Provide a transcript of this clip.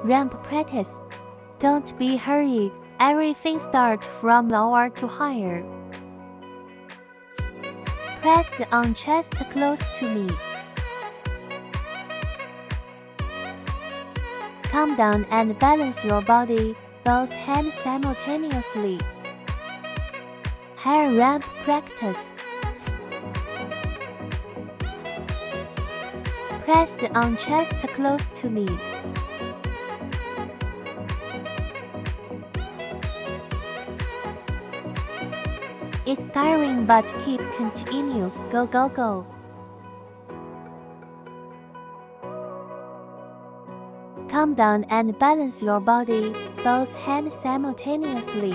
Ramp practice. Don't be hurried. Everything starts from lower to higher. Press the arm chest close to knee. Come down and balance your body, both hands simultaneously. Higher ramp practice. Press the arm chest close to knee. It's tiring, but continue. Go, go, go. Come down and balance your body, both hands simultaneously.